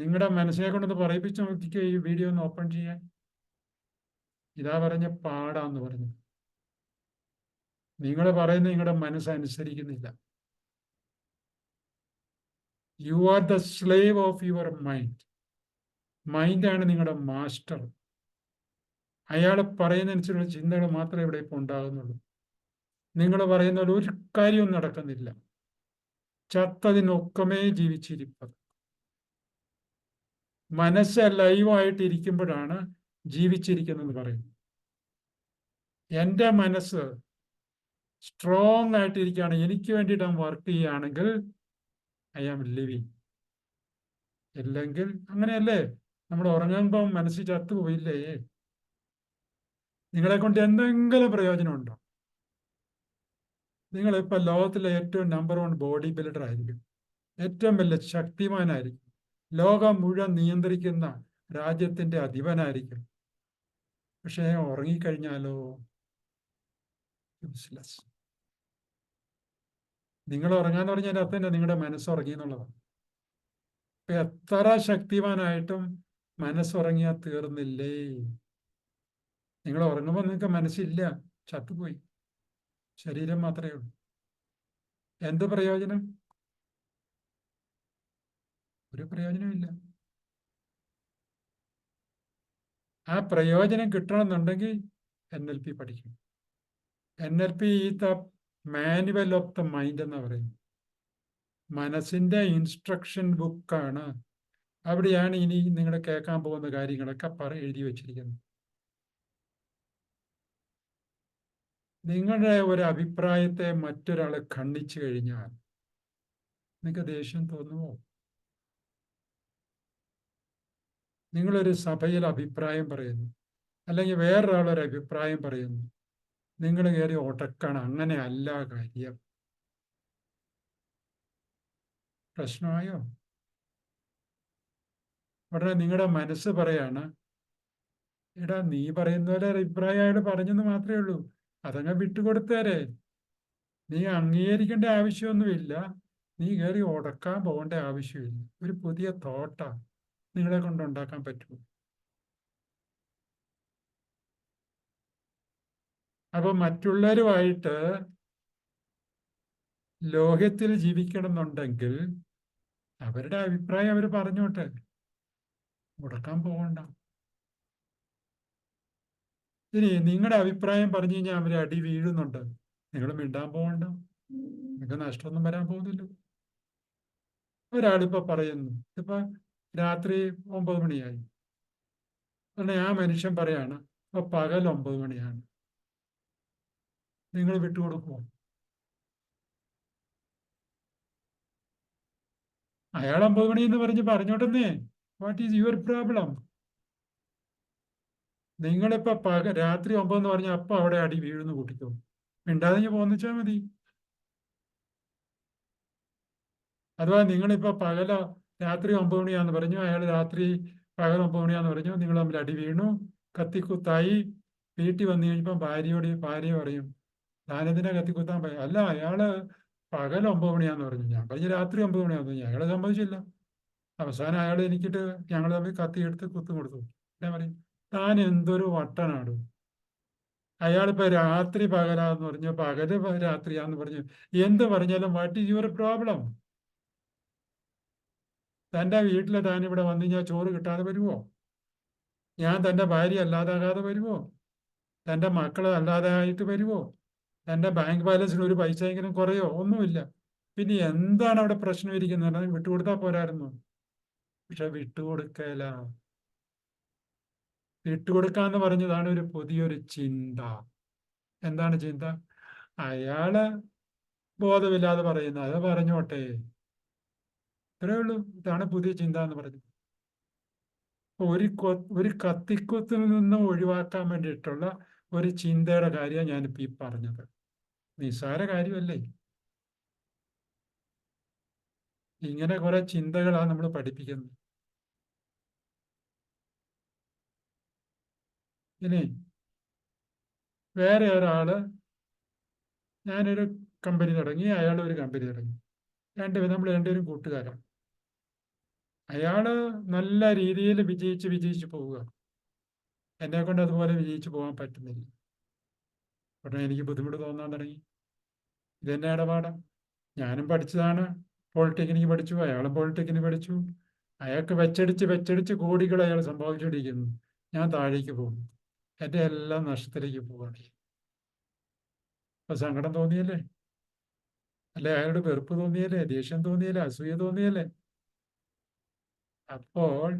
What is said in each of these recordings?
നിങ്ങളുടെ മനസ്സിനെ കൊണ്ടൊന്ന് പറയിപ്പിച്ച് നോക്കിക്കോ, ഈ വീഡിയോ ഒന്ന് ഓപ്പൺ ചെയ്യാൻ. ഇതാ പറഞ്ഞ പാടാന്ന് പറഞ്ഞു. നിങ്ങൾ പറയുന്നത് നിങ്ങളുടെ മനസ്സനുസരിക്കുന്നില്ല. You are the slave of your mind. മൈൻഡാണ് നിങ്ങളുടെ മാസ്റ്റർ. അയാൾ പറയുന്നതനുസരിച്ചുള്ള ചിന്തകൾ മാത്രമേ ഇവിടെ ഇപ്പോൾ ഉണ്ടാകുന്നുള്ളൂ. നിങ്ങൾ പറയുന്ന പോലെ ഒരു കാര്യവും നടക്കുന്നില്ല. ചത്തതിനൊക്കമേ ജീവിച്ചിരിപ്പത്. മനസ്സ് ലൈവായിട്ട് ഇരിക്കുമ്പോഴാണ് ജീവിച്ചിരിക്കുന്നതെന്ന് പറയുന്നത്. എൻ്റെ മനസ്സ് സ്ട്രോങ് ആയിട്ടിരിക്കുകയാണ്, എനിക്ക് വേണ്ടിയിട്ട് വർക്ക് ചെയ്യുകയാണെങ്കിൽ ഐ ആം ലിവിങ്. ഇല്ലെങ്കിൽ അങ്ങനെയല്ലേ? നമ്മൾ ഉറങ്ങുമ്പോൾ മനസ്സിൽ ചത്തുപോയില്ലേ? നിങ്ങളെ കൊണ്ട് എന്തെങ്കിലും പ്രയോജനമുണ്ടോ? നിങ്ങളിപ്പോൾ ലോകത്തിലെ ഏറ്റവും നമ്പർ 1 ബോഡി ബിൽഡർ ആയിരിക്കും, ഏറ്റവും വലിയ ശക്തിമാനായിരിക്കും, ലോകം മുഴുവൻ നിയന്ത്രിക്കുന്ന രാജ്യത്തിന്റെ അധിപനായിരിക്കും. പക്ഷേ ഉറങ്ങിക്കഴിഞ്ഞാലോ യൂസ്ലെസ്. നിങ്ങൾ ഉറങ്ങാന്ന് പറഞ്ഞാൽ അർത്ഥം തന്നെ നിങ്ങളുടെ മനസ്സ് ഉറങ്ങി എന്നുള്ളതാണ്. ഇപ്പൊ എത്ര ശക്തിമാനായിട്ടും മനസ്സുറങ്ങിയാൽ തീർന്നില്ലേ? നിങ്ങൾ ഉറങ്ങുമ്പോൾ നിങ്ങൾക്ക് മനസ്സില്ല, ചത്തുപോയി, ശരീരം മാത്രമേ ഉള്ളൂ. എന്ത് പ്രയോജനം? ഒരു പ്രയോജനമില്ല. ആ പ്രയോജനം കിട്ടണമെന്നുണ്ടെങ്കിൽ NLP പഠിക്കണം. NLP is the manual of the mind എന്ന് പറയുന്നത്. മനസ്സിന്റെ ഇൻസ്ട്രക്ഷൻ ബുക്കാണ്. അവിടെയാണ് ഇനി നിങ്ങൾ കേൾക്കാൻ പോകുന്ന കാര്യങ്ങളൊക്കെ എഴുതി വച്ചിരിക്കുന്നത്. നിങ്ങളുടെ ഒരു അഭിപ്രായത്തെ മറ്റൊരാൾ ഖണ്ഡിച്ചു കഴിഞ്ഞാൽ നിങ്ങൾക്ക് ദേഷ്യം തോന്നുമോ? നിങ്ങളൊരു സഭയിൽ അഭിപ്രായം പറയുന്നു, അല്ലെങ്കിൽ വേറൊരാളൊരു അഭിപ്രായം പറയുന്നു, നിങ്ങൾ കയറി ഒടക്കണം. അങ്ങനെ അല്ല കാര്യം. പ്രശ്നമായോ? ഉടനെ നിങ്ങളുടെ മനസ്സ് പറയാണ്, എടാ നീ പറയുന്ന പോലെ അഭിപ്രായം അയാൾ പറഞ്ഞെന്ന് മാത്രമേ ഉള്ളൂ, അതങ്ങ് വിട്ടുകൊടുത്തേരെ. നീ അംഗീകരിക്കേണ്ട ആവശ്യമൊന്നുമില്ല, നീ കയറി ഉടക്കാൻ പോകേണ്ട ആവശ്യമില്ല. ഒരു പുതിയ തോട്ടാ നിങ്ങളെ കൊണ്ടുണ്ടാക്കാൻ പറ്റുമോ? അപ്പൊ മറ്റുള്ളവരുമായിട്ട് ലോകത്തിൽ ജീവിക്കണം എന്നുണ്ടെങ്കിൽ അവരുടെ അഭിപ്രായം അവർ പറഞ്ഞോട്ടെ, മുടക്കാൻ പോകണ്ട. ഇനി നിങ്ങളുടെ അഭിപ്രായം പറഞ്ഞു കഴിഞ്ഞാൽ അവർ അടി വീഴുന്നുണ്ട്, നിങ്ങൾ മിണ്ടാൻ പോകണ്ട. നിങ്ങൾക്ക് നഷ്ടമൊന്നും വരാൻ പോകുന്നില്ല. ഒരാളിപ്പോ പറയുന്നു, ഇപ്പൊ രാത്രി 9 മണിയായി, ഉടനെ ആ മനുഷ്യൻ പറയാണ് ഇപ്പൊ പകൽ 9 മണിയാണ്. നിങ്ങൾ വിട്ടുകൊടുക്കുമോ? അയാൾ 9 മണി എന്ന് പറഞ്ഞോട്ടെന്നേ. What is your problem? നിങ്ങളിപ്പോ രാത്രി 9 എന്ന് പറഞ്ഞാൽ അപ്പൊ അവിടെ അടി വീഴുന്നു കൂട്ടിക്കോ, മിണ്ടാതെ പോന്നിച്ചാൽ മതി. അഥവാ നിങ്ങളിപ്പോ രാത്രി 9 മണിയാന്ന് പറഞ്ഞു, അയാൾ പകൽ 9 മണിയാന്ന് പറഞ്ഞു, നിങ്ങൾ തമ്മിൽ അടി വീണു, കത്തിക്കുത്തായി. വീട്ടിൽ വന്നു കഴിഞ്ഞപ്പോ ഭാര്യ പറയും, താനെന്തിനാ കത്തിക്കുത്താൻ പോയി? അല്ല, അയാള് പകൽ 9 മണിയാന്ന് പറഞ്ഞു, ഞാൻ പറഞ്ഞു രാത്രി 9 മണിയാന്ന് പറഞ്ഞു. അയാളെ സമ്മതിച്ചില്ല. അവസാനം അയാൾ എനിക്കിട്ട് ഞങ്ങൾ തമ്മിൽ കത്തിയെടുത്ത് കുത്തു കൊടുത്തു. ഞാൻ പറയും, താൻ എന്തൊരു വട്ടനാണ്. അയാളിപ്പോ രാത്രി പകലാന്ന് പറഞ്ഞു, രാത്രിയാന്ന് പറഞ്ഞു, എന്ത് പറഞ്ഞാലും വാട്ട് ഈസ് യുവർ പ്രോബ്ലം? തൻ്റെ വീട്ടിൽ താൻ ഇവിടെ വന്നു കഴിഞ്ഞാൽ ചോറ് കിട്ടാതെ വരുമോ? ഞാൻ തൻ്റെ ഭാര്യ അല്ലാതാകാതെ വരുമോ? തൻ്റെ മക്കളെ അല്ലാതെ ആയിട്ട് വരുമോ? തൻ്റെ ബാങ്ക് ബാലൻസിന് ഒരു പൈസയെങ്കിലും കുറയോ? ഒന്നുമില്ല. പിന്നെ എന്താണ് അവിടെ പ്രശ്നം ഇരിക്കുന്നത്? വിട്ടുകൊടുത്താൽ പോരായിരുന്നു. പക്ഷെ വിട്ടുകൊടുക്കല. വിട്ടുകൊടുക്കാന്ന് പറഞ്ഞതാണ് ഒരു പുതിയൊരു ചിന്ത. എന്താണ് ചിന്ത? അയാള് ബോധമില്ലാതെ പറയുന്നത്, അത് പറഞ്ഞോട്ടെ, ഇത്രയേ ഉള്ളൂ. ഇതാണ് പുതിയ ചിന്ത എന്ന് പറഞ്ഞത്. ഒരു കത്തിക്കുത്തിൽ നിന്നും ഒഴിവാക്കാൻ വേണ്ടിയിട്ടുള്ള ഒരു ചിന്തയുടെ കാര്യമാണ് ഞാനിപ്പോൾ ഈ പറഞ്ഞത്. നിസ്സാര കാര്യമല്ലേ? ഇങ്ങനെ കുറെ ചിന്തകളാണ് നമ്മൾ പഠിപ്പിക്കുന്നത്. ഇനി വേറെ ഒരാള്, ഞാനൊരു കമ്പനി തുടങ്ങി, അയാൾ ഒരു കമ്പനി തുടങ്ങി, നമ്മൾ രണ്ടുപേരും കൂട്ടുകാരാണ്. അയാള് നല്ല രീതിയിൽ വിജയിച്ച് പോവുക. എന്നെ കൊണ്ട് അതുപോലെ വിജയിച്ചു പോകാൻ പറ്റുന്നില്ല. ഉടനെ എനിക്ക് ബുദ്ധിമുട്ട് തോന്നാൻ തുടങ്ങി. ഇതെന്നെ ഇടപാടാ. ഞാനും പഠിച്ചതാണ്, പോളിടെക്നിക്ക് പഠിച്ചു, അയാളും പോളിടെക്നിക്ക് പഠിച്ചു. അയാൾക്ക് വെച്ചടിച്ച് കോടികൾ അയാൾ സംഭവിച്ചുകൊണ്ടിരിക്കുന്നു. ഞാൻ താഴേക്ക് പോകും. എൻ്റെ എല്ലാം നഷ്ടത്തിലേക്ക് പോവുകയാണ്. അപ്പൊ സങ്കടം തോന്നിയല്ലേ? അല്ലെ അയാളുടെ വെറുപ്പ് തോന്നിയല്ലേ? ദേഷ്യം തോന്നിയല്ലേ? അസൂയ തോന്നിയല്ലേ? അപ്പോൾ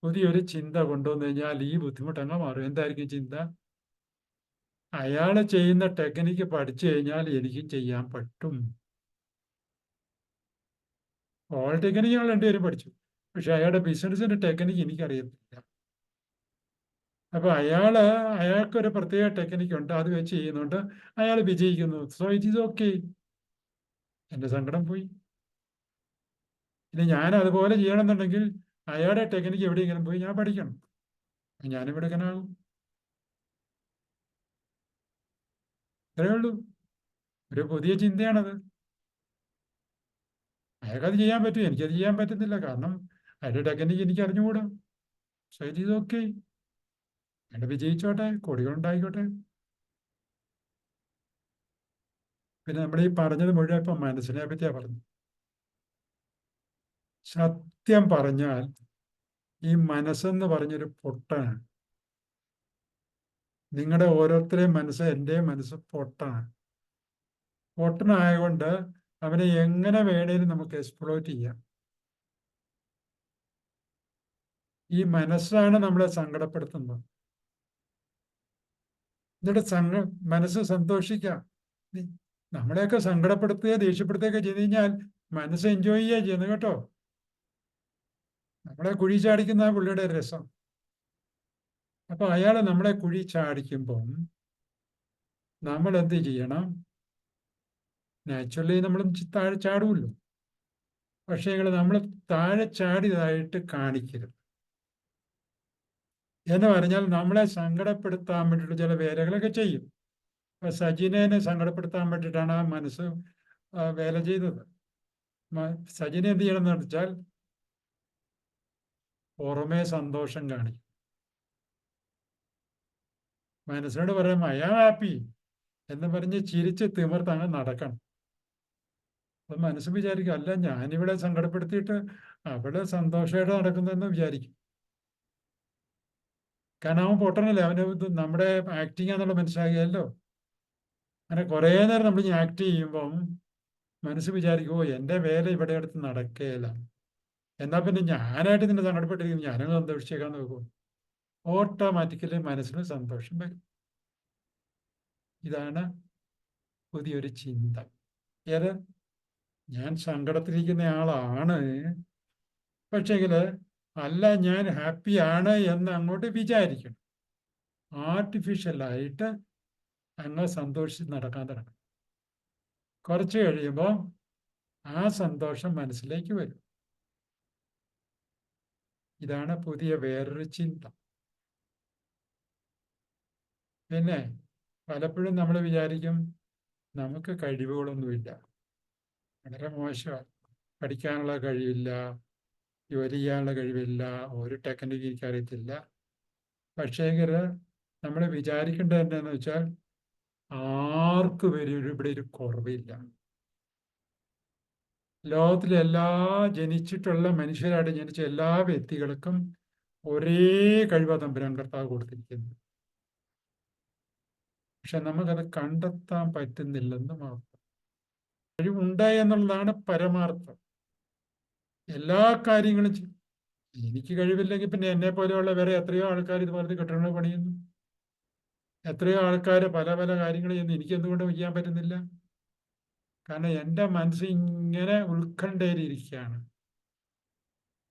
പുതിയൊരു ചിന്ത കൊണ്ടുവന്നു കഴിഞ്ഞാൽ ഈ ബുദ്ധിമുട്ട് അങ്ങ് മാറും. എന്തായിരിക്കും ചിന്ത? അയാൾ ചെയ്യുന്ന ടെക്നിക്ക് പഠിച്ചു കഴിഞ്ഞാൽ എനിക്കും ചെയ്യാൻ പറ്റും. പോളിടെക്നിക്ക് ഞങ്ങൾ രണ്ടുപേരും പഠിച്ചു. പക്ഷെ അയാളുടെ ബിസിനസിന്റെ ടെക്നിക്ക് എനിക്കറിയത്തില്ല. അപ്പൊ അയാൾക്കൊരു പ്രത്യേക ടെക്നിക്ക് ഉണ്ട്, അത് വെച്ച് ചെയ്യുന്നുണ്ട്, അയാൾ വിജയിക്കുന്നു. So it is okay. എന്റെ സങ്കടം പോയി. ഇനി ഞാൻ അതുപോലെ ചെയ്യണമെന്നുണ്ടെങ്കിൽ അയാളുടെ ടെക്നിക്ക് എവിടെയെങ്കിലും പോയി ഞാൻ പഠിക്കണം. ഞാനും മിടുക്കനാകും. അത്രേ ഉള്ളൂ. ഒരു പുതിയ ചിന്തയാണത്. അയാൾക്കത് ചെയ്യാൻ പറ്റും, എനിക്കത് ചെയ്യാൻ പറ്റുന്നില്ല. കാരണം അയാളുടെ ടെക്നിക്ക് എനിക്ക് അറിഞ്ഞുകൂടാ. So it is okay. അയാൾ വിജയിച്ചോട്ടെ, കോടികളുണ്ടായിക്കോട്ടെ. പിന്നെ നമ്മൾ ഈ പറഞ്ഞത് മുഴുവൻ ഇപ്പം മനസ്സിനെ പറ്റിയാ പറഞ്ഞു. സത്യം പറഞ്ഞാൽ ഈ മനസ്സെന്ന് പറഞ്ഞൊരു പൊട്ടനാണ്. നിങ്ങളുടെ ഓരോരുത്തരെയും മനസ്സ്, എൻ്റെ മനസ്സ് പൊട്ടനാണ്. പൊട്ടനായതുകൊണ്ട് അവനെ എങ്ങനെ വേണേലും നമുക്ക് എക്സ്പ്ലോയിറ്റ് ചെയ്യാം. ഈ മനസ്സാണ് നമ്മളെ സങ്കടപ്പെടുത്തുന്നത്. എന്നിട്ട് മനസ്സ് സന്തോഷിക്കാം. നമ്മളെയൊക്കെ സങ്കടപ്പെടുത്തുകയോ ദേഷ്യപ്പെടുത്തുകയൊക്കെ ചെയ്ത് കഴിഞ്ഞാൽ മനസ്സ് എൻജോയ് ചെയ്യുക ചെയ്യുന്നത് കേട്ടോ. നമ്മളെ കുഴി ചാടിക്കുന്ന പുള്ളിയുടെ രസം. അപ്പൊ അയാൾ നമ്മളെ കുഴി ചാടിക്കുമ്പം നമ്മൾ എന്ത് ചെയ്യണം? നാച്ചുറലി നമ്മളും താഴെ ചാടുമല്ലോ. പക്ഷേ നമ്മൾ താഴെ ചാടിയതായിട്ട് കാണിക്കരുത്. എന്ന് പറഞ്ഞാൽ നമ്മളെ സങ്കടപ്പെടുത്താൻ വേണ്ടിയിട്ട് ചില വേലകളൊക്കെ ചെയ്യും. അപ്പൊ സജിനെ സങ്കടപ്പെടുത്താൻ വേണ്ടിയിട്ടാണ് ആ മനസ്സ് വേല ചെയ്തത്. സജിനെ എന്ത് ചെയ്യണം എന്ന് വെച്ചാൽ പുറമേ സന്തോഷം കാണിക്കും. മനസ്സിനോട് പറയാം ഐ ആം ഹാപ്പി എന്ന് പറഞ്ഞ് ചിരിച്ച് തിമിർത്തങ്ങ് നടക്കണം. അപ്പൊ മനസ്സ് വിചാരിക്കും, അല്ല ഞാനിവിടെ സങ്കടപ്പെടുത്തിയിട്ട് അവിടെ സന്തോഷമായിട്ട് നടക്കുന്നതെന്ന് വിചാരിക്കും. കാരണം അവൻ പൊട്ടനല്ലേ, അവന് നമ്മുടെ ആക്ടിങ് എന്നുള്ള മനസ്സിലാക്കിയല്ലോ. അങ്ങനെ കുറേ നേരം നമ്മൾ ആക്ട് ചെയ്യുമ്പം മനസ്സ് വിചാരിക്കുമോ എൻ്റെ വേല ഇവിടെ അടുത്ത് നടക്കുകയില്ല, എന്നാൽ പിന്നെ ഞാനായിട്ട് നിന്നെ സങ്കടപ്പെട്ടിരിക്കുന്നു, ഞാനങ്ങ് സന്തോഷിച്ചേക്കാൻ നോക്കും. ഓട്ടോമാറ്റിക്കലി മനസ്സിന് സന്തോഷം വരും. ഇതാണ് പുതിയൊരു ചിന്ത. ഏത്? ഞാൻ സങ്കടത്തിലിരിക്കുന്ന ആളാണ്, പക്ഷേങ്കിൽ അല്ല ഞാൻ ഹാപ്പിയാണ് എന്ന് അങ്ങോട്ട് വിചാരിക്കണം. ആർട്ടിഫിഷ്യലായിട്ട് അങ്ങ് സന്തോഷിച്ച് നടക്കാൻ തുടങ്ങും. കുറച്ച് കഴിയുമ്പോൾ ആ സന്തോഷം മനസ്സിലേക്ക് വരും. ഇതാണ് പുതിയ വേറൊരു ചിന്ത. പിന്നെ പലപ്പോഴും നമ്മൾ വിചാരിക്കും നമുക്ക് കഴിവുകളൊന്നുമില്ല, വളരെ മോശമാണ്, പഠിക്കാനുള്ള കഴിവില്ല, ജോലി ചെയ്യാനുള്ള കഴിവില്ല, ഒരു ടെക്നിക്ക് എനിക്കറിയത്തില്ല. പക്ഷേങ്കിൽ നമ്മൾ വിചാരിക്കേണ്ടത് എന്താണെന്ന് വെച്ചാൽ ആർക്കും ഇവിടെ ഒരു കുറവില്ല. ലോകത്തിലെ ജനിച്ചിട്ടുള്ള മനുഷ്യരായിട്ട് ജനിച്ച എല്ലാ വ്യക്തികൾക്കും ഒരേ കഴിവ് തമ്പുരാൻ കർത്താവ് കൊടുത്തിരിക്കുന്നു. പക്ഷെ നമുക്കത് കണ്ടെത്താൻ പറ്റുന്നില്ലെന്ന് മാത്രം. കഴിവുണ്ട് എന്നുള്ളതാണ് പരമാർത്ഥം. എല്ലാ കാര്യങ്ങളും എനിക്ക് കഴിവില്ലെങ്കിൽ പിന്നെ എന്നെ പോലെയുള്ള വേറെ എത്രയോ ആൾക്കാർ ഇതുപോലത്തെ കെട്ടിടങ്ങൾ പണിയുന്നു. എത്രയോ ആൾക്കാർ പല പല കാര്യങ്ങൾ ചെയ്യുന്നു. എനിക്ക് എന്തുകൊണ്ട് ചെയ്യാൻ പറ്റുന്നില്ല? കാരണം എൻ്റെ മനസ്സ് ഇങ്ങനെ ഉത്കണ്ഠയിലിരിക്കുകയാണ്.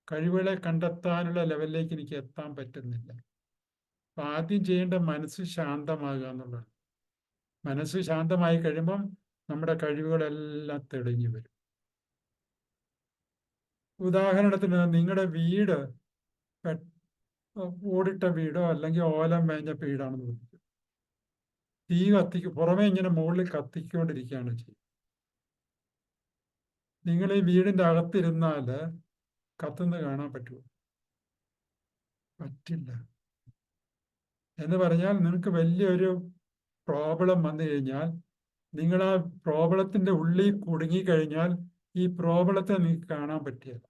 കഴിവുകളെ കണ്ടെത്താനുള്ള ലെവലിലേക്ക് എനിക്ക് എത്താൻ പറ്റുന്നില്ല. അപ്പൊ ആദ്യം ചെയ്യേണ്ട മനസ്സ് ശാന്തമാകുക എന്നുള്ളതാണ്. മനസ്സ് ശാന്തമായി കഴിയുമ്പം നമ്മുടെ കഴിവുകളെല്ലാം തെളിഞ്ഞു വരും. ഉദാഹരണത്തിന് നിങ്ങളുടെ വീട് ഓടിട്ട വീടോ അല്ലെങ്കിൽ ഓലം മേഞ്ഞ വീടാണെന്ന് തോന്നിക്കും. തീ പുറമെ ഇങ്ങനെ മുകളിൽ കത്തിക്കൊണ്ടിരിക്കുകയാണ് ചെയ്യുന്നത്. നിങ്ങൾ ഈ വീടിൻ്റെ അകത്തിരുന്നാൽ കത്തുന്നത് കാണാൻ പറ്റുമോ? പറ്റില്ല. എന്ന് പറഞ്ഞാൽ നിങ്ങൾക്ക് വലിയൊരു പ്രോബ്ലം വന്നു കഴിഞ്ഞാൽ നിങ്ങൾ ആ പ്രോബ്ലത്തിന്റെ ഉള്ളിൽ കുടുങ്ങിക്കഴിഞ്ഞാൽ ഈ പ്രോബ്ലത്തെ നിങ്ങൾക്ക് കാണാൻ പറ്റില്ല.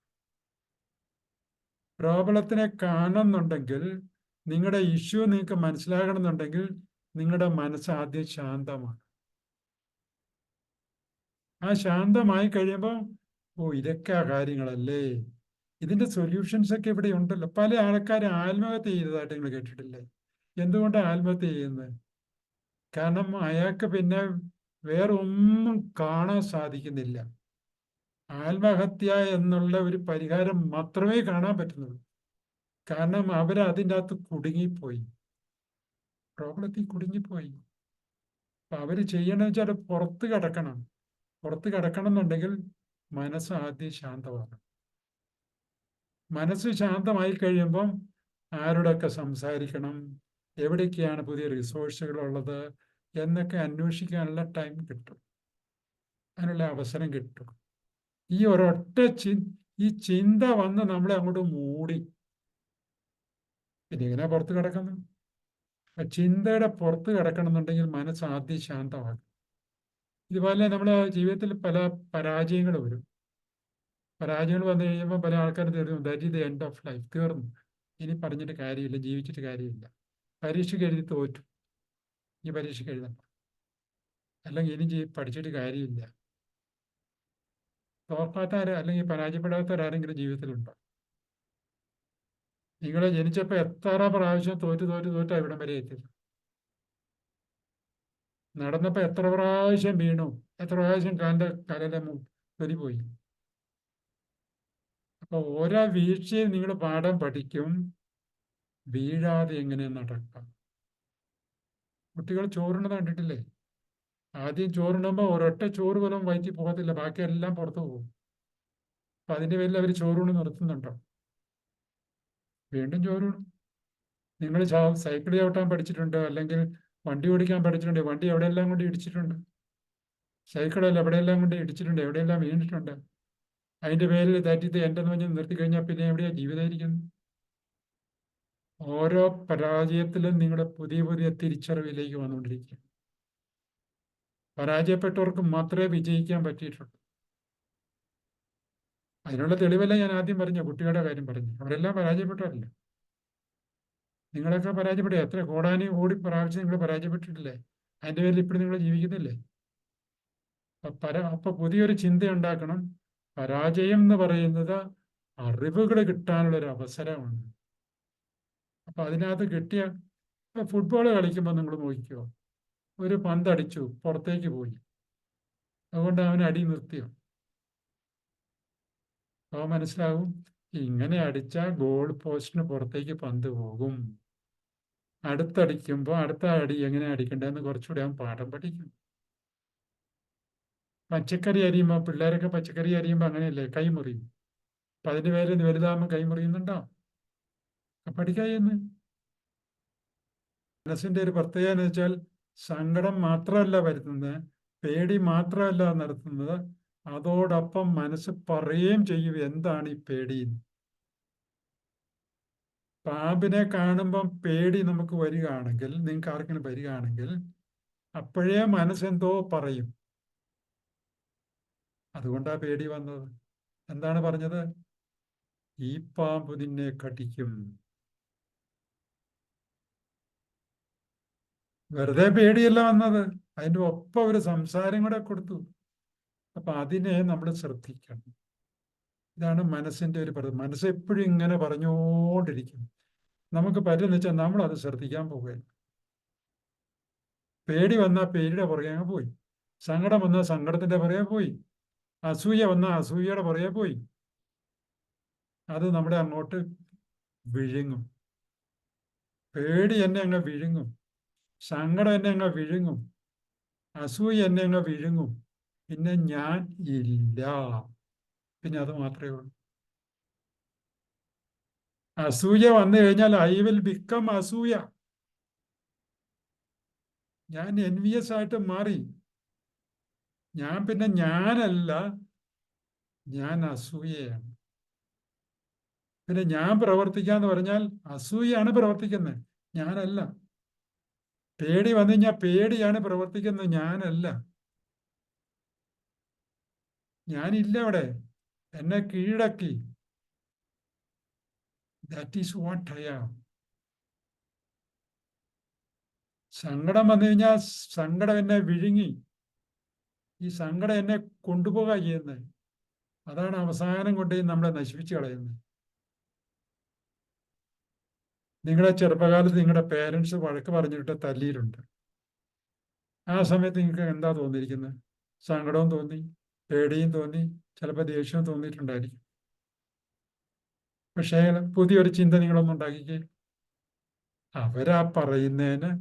പ്രോബ്ലത്തിനെ കാണുന്നുണ്ടെങ്കിൽ, നിങ്ങളുടെ ഇഷ്യൂ നിങ്ങൾക്ക് മനസ്സിലാകണമെന്നുണ്ടെങ്കിൽ നിങ്ങളുടെ മനസ്സ് ആദ്യം ശാന്തമാണ്. ആ ശാന്തമായി കഴിയുമ്പോൾ, ഓ ഇതൊക്കെ ആ കാര്യങ്ങളല്ലേ, ഇതിന്റെ സൊല്യൂഷൻസ് ഒക്കെ ഇവിടെ ഉണ്ടല്ലോ. പല ആൾക്കാരും ആത്മഹത്യ ചെയ്തതായിട്ട് നിങ്ങൾ കേട്ടിട്ടില്ലേ? എന്തുകൊണ്ടാണ് ആത്മഹത്യ ചെയ്യുന്നത്? കാരണം അയാൾക്ക് പിന്നെ വേറെ ഒന്നും കാണാൻ സാധിക്കുന്നില്ല. ആത്മഹത്യ എന്നുള്ള ഒരു പരിഹാരം മാത്രമേ കാണാൻ പറ്റുന്നുള്ളൂ. കാരണം അവർ അതിൻ്റെ അകത്ത് കുടുങ്ങിപ്പോയി, പ്രോബ്ലത്തിൽ കുടുങ്ങിപ്പോയി. അപ്പൊ അവര് ചെയ്യണമെന്ന് വെച്ചാൽ പുറത്ത് കിടക്കണം. പുറത്ത് കിടക്കണം എന്നുണ്ടെങ്കിൽ മനസ്സ് ആദ്യം ശാന്തമാകണം. മനസ്സ് ശാന്തമായി കഴിയുമ്പം ആരോടൊക്കെ സംസാരിക്കണം, എവിടേക്കാണ് പുതിയ റിസോഴ്സുകൾ ഉള്ളത് എന്നൊക്കെ അന്വേഷിക്കാനുള്ള ടൈം കിട്ടും, അതിനുള്ള അവസരം കിട്ടും. ഈ ഒരൊറ്റ ഈ ചിന്ത വന്ന് നമ്മളെ അങ്ങോട്ട് മൂടി, പിന്നെ ഇങ്ങനെ പുറത്ത് കിടക്കുന്നു. ചിന്തയുടെ പുറത്ത് കിടക്കണമെന്നുണ്ടെങ്കിൽ മനസ്സ് ആദ്യം ശാന്തമാകും. ഇതുപോലെ നമ്മുടെ ജീവിതത്തിൽ പല പരാജയങ്ങൾ വരും. പരാജയങ്ങൾ വന്നു കഴിയുമ്പോൾ പല ആൾക്കാരും തീർന്നു, that is the end of life, തീർന്നു, ഇനി പറഞ്ഞിട്ട് കാര്യമില്ല, ജീവിച്ചിട്ട് കാര്യമില്ല, പരീക്ഷയ്ക്ക് എഴുതി തോറ്റു, ഈ പരീക്ഷയ്ക്ക് എഴുതണം, അല്ലെങ്കിൽ ഇനി പഠിച്ചിട്ട് കാര്യമില്ല. തോൽക്കാത്തവർ അല്ലെങ്കിൽ പരാജയപ്പെടാത്തവരാരെങ്കിലും ജീവിതത്തിലുണ്ടോ? നിങ്ങളെ ജനിച്ചപ്പോൾ എത്ര പ്രാവശ്യം തോറ്റ് തോറ്റ് തോറ്റാ ഇവിടം വരെ എത്തിയത്? നടന്നപ്പോൾ എത്ര പ്രാവശ്യം വീണു, എത്ര പ്രാവശ്യം കാലിന്റെ കലയിലെ തൊലി പോയി. അപ്പൊ ഓരോ വീഴ്ചയും നിങ്ങൾ പാഠം പഠിക്കും, വീഴാതെ എങ്ങനെ നടക്കാം. കുട്ടികൾ ചോറുണ്ണത് കണ്ടിട്ടില്ലേ? ആദ്യം ചോറുണ്ണുമ്പോൾ ഒരൊറ്റ ചോറ് പോലും വയറ്റി പോകത്തില്ല, ബാക്കിയെല്ലാം പുറത്തു പോകും. അപ്പൊ അതിന്റെ പേരിൽ അവർ ചോറൂണ് നിർത്തുന്നുണ്ടോ? വീണ്ടും ചോറൂണ്. നിങ്ങൾ സൈക്കിൾ ചവിട്ടാൻ പഠിച്ചിട്ടുണ്ട്, അല്ലെങ്കിൽ വണ്ടി ഓടിക്കാൻ പഠിച്ചിട്ടുണ്ട്, വണ്ടി എവിടെയെല്ലാം കൊണ്ട് ഇടിച്ചിട്ടുണ്ട്. സൈക്കിളല്ല എവിടെയെല്ലാം കൊണ്ട് ഇടിച്ചിട്ടുണ്ട്, എവിടെയെല്ലാം വീണിട്ടുണ്ട്. അതിന്റെ പേരിൽ തെറ്റിത്ത് എന്റെന്ന് പറഞ്ഞ് നിർത്തി കഴിഞ്ഞാൽ പിന്നെ എവിടെയാ ജീവിതമായിരിക്കുന്നു? ഓരോ പരാജയത്തിലും നിങ്ങളുടെ പുതിയ പുതിയ തിരിച്ചറിവിലേക്ക് വന്നുകൊണ്ടിരിക്കുക. പരാജയപ്പെട്ടവർക്ക് മാത്രമേ വിജയിക്കാൻ പറ്റിയിട്ടുള്ളൂ. അതിനുള്ള തെളിവല്ല ഞാൻ ആദ്യം പറഞ്ഞ കുട്ടികളുടെ കാര്യം പറഞ്ഞു. അവരെല്ലാം പരാജയപ്പെട്ടവരല്ല. നിങ്ങളൊക്കെ പരാജയപ്പെട്ടു, എത്ര കോടാനും കോടി പ്രാവശ്യം നിങ്ങൾ പരാജയപ്പെട്ടിട്ടില്ലേ? അതിന്റെ പേരിൽ ഇപ്പോഴും നിങ്ങൾ ജീവിക്കുന്നില്ലേ? അപ്പൊ പുതിയൊരു ചിന്ത ഉണ്ടാക്കണം. പരാജയം എന്ന് പറയുന്നത് അറിവുകൾ കിട്ടാനുള്ള ഒരു അവസരമാണ്. അപ്പൊ അതിനകത്ത് കിട്ടിയ, ഇപ്പൊ ഫുട്ബോൾ കളിക്കുമ്പോൾ നിങ്ങൾ നോക്കിക്കോ, ഒരു പന്തടിച്ചു പുറത്തേക്ക് പോയി, അതുകൊണ്ട് അവൻ അടി നിർത്തിയോ? അപ്പോൾ മനസ്സിലാവും, ഇങ്ങനെ അടിച്ചാൽ ഗോൾ പോസ്റ്റിന് പുറത്തേക്ക് പന്ത് പോകും. അടുത്തടിക്കുമ്പോൾ അടുത്ത അടി എങ്ങനെ അടിക്കണ്ടെന്ന് കുറച്ചുകൂടി അവൻ പാഠം പഠിക്കും. പച്ചക്കറി അരിയുമ്പോൾ പിള്ളേരൊക്കെ പച്ചക്കറി അരിയുമ്പോൾ അങ്ങനെയല്ലേ, കൈ മുറിയും. അപ്പൊ അതിന്റെ പേര് വലുതാകുമ്പോൾ കൈ മുറിയുന്നുണ്ടോ? പഠിക്കായെന്ന്. മനസ്സിന്റെ ഒരു പ്രത്യേകത എന്ന് വെച്ചാൽ സങ്കടം മാത്രമല്ല വരുത്തുന്നത്, പേടി മാത്രമല്ല നടത്തുന്നത്, അതോടൊപ്പം മനസ്സ് പറയുകയും ചെയ്യും എന്താണ് ഈ പേടി. പാമ്പിനെ കാണുമ്പം പേടി നമുക്ക് വരികയാണെങ്കിൽ, നിങ്ങൾക്ക് ആർക്കെങ്കിലും വരികയാണെങ്കിൽ, അപ്പോഴേ മനസ്സെന്തോ പറയും. അതുകൊണ്ടാ പേടി വന്നത്. എന്താണ് പറഞ്ഞത്? ഈ പാമ്പ് നിന്നെ കടിക്കും. വെറുതെ പേടിയല്ല വന്നത്, അതിൻ്റെ ഒപ്പം ഒരു സംസാരം കൂടെ കൊടുത്തു. അപ്പൊ അതിനെ നമ്മൾ ശ്രദ്ധിക്കണം. ഇതാണ് മനസ്സിന്റെ ഒരു മനസ്സ് എപ്പോഴും ഇങ്ങനെ പറഞ്ഞുകൊണ്ടിരിക്കും. നമുക്ക് പറ്റുന്ന വെച്ചാൽ നമ്മൾ അത് ശ്രദ്ധിക്കാൻ പോവുകയാണ്. പേടി വന്നാൽ പേടിയുടെ പുറകെ അങ്ങ് പോയി, സങ്കടം വന്നാൽ സങ്കടത്തിന്റെ പുറകെ പോയി, അസൂയ വന്നാൽ അസൂയയുടെ പുറകെ പോയി. അത് നമ്മുടെ അങ്ങോട്ട് വിഴുങ്ങും. പേടി എന്നെ അങ്ങ് വിഴുങ്ങും, സങ്കടം എന്നെ അങ്ങ് വിഴുങ്ങും, അസൂയ എന്നെ അങ്ങ് വിഴുങ്ങും. പിന്നെ ഞാൻ ഇല്ല, പിന്നെ അത് മാത്രമേ ഉള്ളൂ. അസൂയ വന്നു കഴിഞ്ഞാൽ ഐ വിൽ ബിക്കം അസൂയ, ഞാൻ എൻവിയസ് ആയിട്ട് മാറി. ഞാൻ പിന്നെ ഞാനല്ല, ഞാൻ അസൂയയാണ്. പിന്നെ ഞാൻ പ്രവർത്തിക്കാന്ന് പറഞ്ഞാൽ അസൂയാണ് പ്രവർത്തിക്കുന്നത്, ഞാനല്ല. പേടി വന്നു കഴിഞ്ഞാൽ പേടിയാണ് പ്രവർത്തിക്കുന്നത്, ഞാനല്ല. ഞാനില്ല അവിടെ, എന്നെ കീഴടക്കി. That is what I am. സങ്കടം വന്നു കഴിഞ്ഞാൽ സങ്കടം എന്നെ വിഴുങ്ങി. ഈ സങ്കടം എന്നെ കൊണ്ടുപോകാൻ ചെയ്യുന്നത്. അതാണ് അവസാനം കൊണ്ട് നമ്മളെ നശിപ്പിച്ചു കളയുന്നത്. നിങ്ങളുടെ ചെറുപ്പകാലത്ത് നിങ്ങളുടെ പേരൻസ് വഴക്ക് പറഞ്ഞിട്ട് തല്ലിയിട്ടുണ്ട്. ആ സമയത്ത് നിങ്ങൾക്ക് എന്താ തോന്നിയിരിക്കുന്നത്? സങ്കടവും തോന്നി, പേടിയും തോന്നി, ചിലപ്പോൾ ദേഷ്യവും തോന്നിയിട്ടുണ്ടായിരിക്കും. പക്ഷേ പുതിയൊരു ചിന്ത നിങ്ങളൊന്നും ഉണ്ടാക്കിക്കേ. അവരാ പറയുന്നതിന്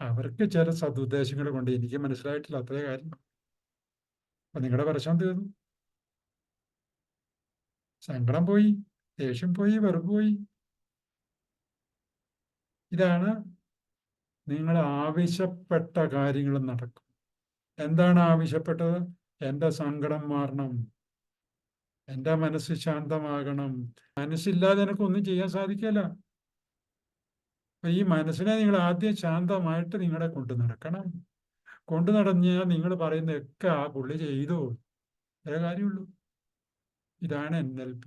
അവർക്ക് ചില സതുദ്ദേശങ്ങൾ കൊണ്ട് എനിക്ക് മനസ്സിലായിട്ടില്ല, അത്രേ കാര്യം. അപ്പൊ നിങ്ങളുടെ പ്രശ്നം തീർന്നു. സങ്കടം പോയി, ദേഷ്യം പോയി, വെറുപ്പ് പോയി. ഇതാണ് നിങ്ങൾ ആവശ്യപ്പെട്ട കാര്യങ്ങൾ നടക്കും. എന്താണ് ആവശ്യപ്പെട്ടത്? എൻ്റെ സങ്കടം മാറണം, എൻ്റെ മനസ്സ് ശാന്തമാകണം. മനസ്സില്ലാതെ എനിക്കൊന്നും ചെയ്യാൻ സാധിക്കില്ല. അപ്പൊ ഈ മനസ്സിനെ നിങ്ങൾ ആദ്യം ശാന്തമായിട്ട് നിങ്ങളെ കൊണ്ടു നടക്കണം. കൊണ്ടു നടഞ്ഞാൽ നിങ്ങൾ പറയുന്നതൊക്കെ ആ പുള്ളി ചെയ്തു, അതേ കാര്യമുള്ളൂ. ഇതാണ് NLP.